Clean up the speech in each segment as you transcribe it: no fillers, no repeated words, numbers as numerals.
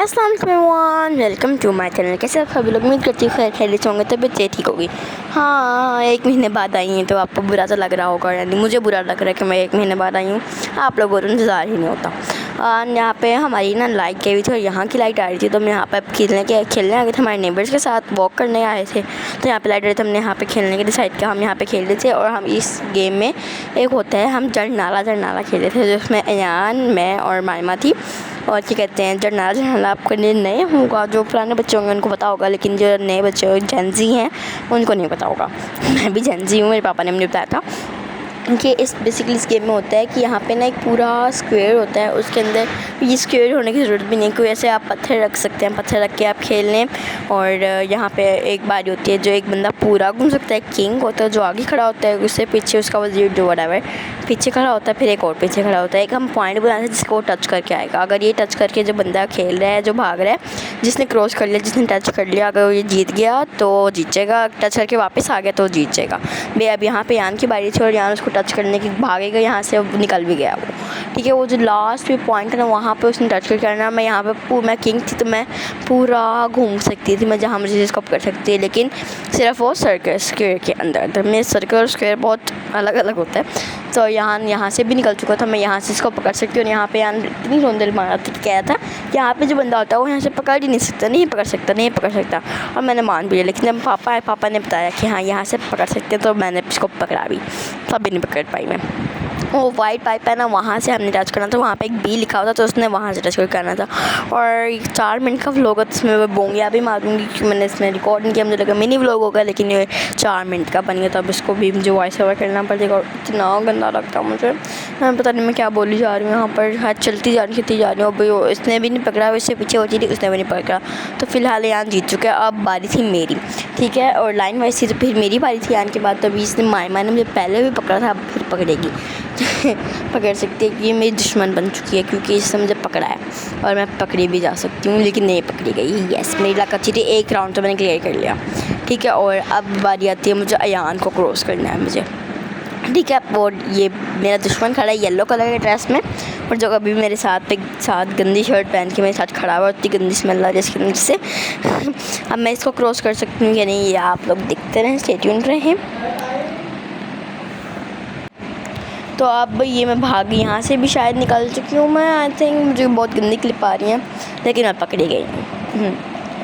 अस्सलाम वालेकुम everyone, welcome to my channel. कैसे आप सभी लोग? उम्मीद करती हूँ खैर खैरियत होंगे, तबीयत ठीक होगी। हाँ, 1 महीने बाद आई हैं तो आपको बुरा तो लग रहा होगा, यानी मुझे बुरा लग रहा है कि मैं 1 महीने बाद आई हूँ। आप लोगों को इंतज़ार ही नहीं होता। यहाँ पे हमारी ना लाइट गई हुई थी और यहाँ की लाइट आ रही थी, तो हम यहाँ पर खेलने आ गए थे। हमारे नेबर्स के साथ वॉक करने आए थे, तो यहाँ पे लाइट आ रही थी। हमने यहाँ पे खेलने के डिसाइड किया, हम यहाँ पे खेल रहे थे। और हम इस गेम में एक होता है, हम जड़ नाला खेले थे, जिसमें अयान, मैं और मायमा थी। और क्या कहते हैं, जड़ नाला आपको नए होगा, जो पुराने बच्चे होंगे उनको पता होगा, लेकिन जो नए बच्चे जेंजी हैं उनको नहीं पता होगा। मैं भी जेंजी हूँ, मेरे पापा ने मुझे बताया था कि बेसिकली इस गेम में होता है कि यहाँ पे ना एक पूरा स्क्वायर होता है, उसके अंदर ये स्क्वायर होने की ज़रूरत भी नहीं, कोई ऐसे आप पत्थर रख सकते हैं, पत्थर रख के आप खेल लें। और यहाँ पे एक बारी होती है जो एक बंदा पूरा घूम सकता है, किंग होता है जो आगे खड़ा होता है, उससे पीछे उसका वज़ीर जो वडावर पीछे खड़ा होता है, फिर एक और पीछे खड़ा होता है। एक हम पॉइंट बनाते हैं जिसको टच करके आएगा। अगर ये टच करके जो बंदा खेल रहा है, जो भाग रहा है, जिसने क्रॉस कर लिया, जिसने टच कर लिया, अगर ये जीत गया तो जीत जाएगा, टच करके वापस आ गया तो जीत जाएगा। भाई अब यहाँ पे यान की बारी थी और यान उसको टच करने की भागेगा, यहाँ से निकल भी गया वो, ठीक है। वो जो लास्ट पे पॉइंट है ना, वहाँ पे उसने टच करके आना। मैं यहाँ पे मैं किंग थी तो मैं पूरा घूम सकती थी, मैं जहाँ मुझे जिसको कर सकती है, लेकिन सिर्फ वो सर्कल स्क्वायर के अंदर। तो मैं सर्कल और स्क्वायर बहुत अलग अलग होता है, तो यहाँ से भी निकल चुका था, मैं यहाँ से इसको पकड़ सकती हूँ। और यहाँ पे यान इतनी रोंदल मारा था, कह था कि यहाँ पे जो बंदा होता है वो यहाँ से पकड़ ही नहीं सकता, नहीं पकड़ सकता। और मैंने मान भी लिया, लेकिन जब पापा ने बताया कि हाँ यहाँ से पकड़ सकते हैं, तो मैंने इसको पकड़ा भी, तभी नहीं पकड़ पाई मैं। वो वाइट पाइप है ना, वहाँ से हमने टच करना था, वहाँ पे एक बी लिखा हुआ था, तो उसने वहाँ से टच करना था। और 4 मिनट का व्लॉग है, तो इसमें मैं बोंगिया भी मारूंगी कि मैंने इसमें रिकॉर्ड नहीं किया, मुझे लगा मिनी व्लॉग होगा, लेकिन ये 4 मिनट का बन गया, तो अब इसको भी मुझे वॉइस ओवर करना पड़ेगा। और इतना गंदा लगता मुझे, मैं पता नहीं मैं क्या बोली जा रही हूँ यहाँ पर। हाथ चलती जा रही हूँ, भाई इसने भी नहीं पकड़ा, इससे पीछे होती थी, उसने भी नहीं पकड़ा। तो फिलहाल यान जीत चुका है, अब बारी थी मेरी, ठीक है। और लाइन वाइज थी, तो फिर मेरी बारी थी यान के बाद। तो अभी इसने मायमा ने मुझे पहले भी पकड़ा था, अब फिर पकड़ेगी पकड़ सकती है कि ये मेरी दुश्मन बन चुकी है, क्योंकि इसने मुझे पकड़ा है और मैं पकड़ी भी जा सकती हूँ, लेकिन नहीं पकड़ी गई। यस, मेरी लक अच्छी थी, एक राउंड तो मैंने क्लियर कर लिया, ठीक है। और अब बारी आती है मुझे अयान को क्रॉस करना है मुझे, ठीक है। और ये मेरा दुश्मन खड़ा है येलो कलर के ड्रेस में, और जो अभी मेरे साथ गंदी शर्ट पहन के मेरे साथ खड़ा हुआ, उतनी गंदी स्मेल आ रही है इसके नीचे से। अब मैं इसको क्रॉस कर सकती हूँ या नहीं, ये आप लोग देखते रहें, स्टे ट्यून रहें। तो अब ये मैं भाग यहाँ से भी शायद निकल चुकी हूँ मैं, आई थिंक। मुझे बहुत गंदी क्लिप आ रही है, लेकिन मैं पकड़ी गई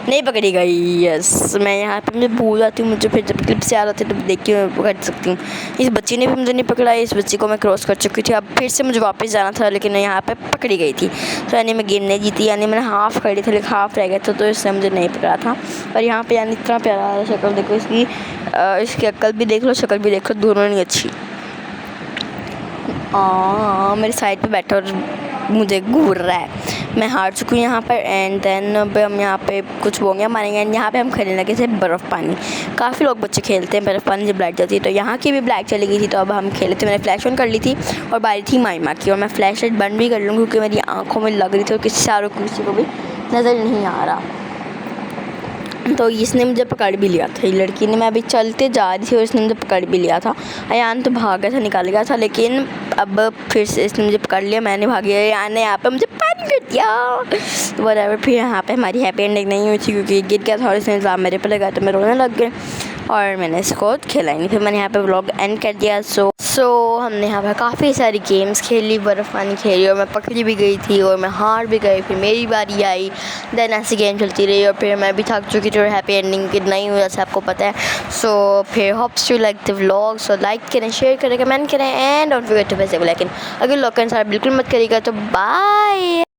नहीं पकड़ी गई। यस, मैं यहाँ पे मुझे भूल जाती हूँ, मुझे फिर जब क्लिप से आ जाती है तो देख के मैं पकड़ सकती हूँ। इस बच्ची ने भी मुझे नहीं पकड़ा, इस बच्ची को मैं क्रॉस कर चुकी थी, अब फिर से मुझे वापस जाना था, लेकिन मैं यहाँ पे पकड़ी गई थी। तो यानी मैं गेम नहीं जीती, यानी मैंने हाफ़ खड़ी थी, लेकिन हाफ़ रह गया था, तो इससे मुझे नहीं पकड़ा था। और यहाँ पर यानी इतना प्यारा शक्ल देखो इसकी अक्ल भी देख लो, शक्ल भी देख लो, दोनों नहीं अच्छी। मेरे साइड पे बैठा और मुझे घूर रहा है। मैं हार चुकी हूँ यहाँ पर। एंड देन अब हम यहाँ पे कुछ बोंगियाँ मारेंगे। एंड यहाँ पे हम खेलने लगे थे बर्फ़ पानी। काफ़ी लोग बच्चे खेलते हैं बर्फ़ पानी जब लाइट जाती है, तो यहाँ की भी ब्लैक चली गई थी, तो अब हम खेले थे। मैंने फ्लैश ऑन कर ली थी और बारी थी मायमा की, और मैं फ्लैश लाइट बंद भी कर लूँ क्योंकि मेरी आँखों में लग रही थी और किसी को भी नज़र नहीं आ रहा। तो इसने मुझे पकड़ भी लिया था, ये लड़की ने। मैं अभी चलते जा रही थी और इसने मुझे पकड़ भी लिया था। अयान तो भाग गया था, निकाल गया था, लेकिन अब फिर से इसने मुझे पकड़ लिया, मैंने भागी, अयान ने यहाँ पे मुझे पानी कर दिया वरएवर। फिर यहाँ पे हमारी हैप्पी एंडिंग नहीं हुई थी, क्योंकि गिर गया था और इसने इल्ज़ाम मेरे पर लगाया, तो मैं रोने लग गई और मैंने इसको खेला ही नहीं। फिर मैंने यहाँ पे व्लॉग एंड कर दिया। सो हमने यहाँ पर काफ़ी सारी गेम्स खेली, बर्फ़ पानी खेली, और मैं पकड़ी भी गई थी और मैं हार भी गई। फिर मेरी बारी आई, देन ऐसी गेम चलती रही, और फिर मैं भी थक चुकी थी और हैप्पी एंडिंग की नहीं हुई, जैसे आपको पता है। सो फिर hopes you like the vlog, so like करें, शेयर करें, कमेंट करें, and don't forget to press the bell icon. अगर लोग सारा बिल्कुल मत करिएगा, तो बाय।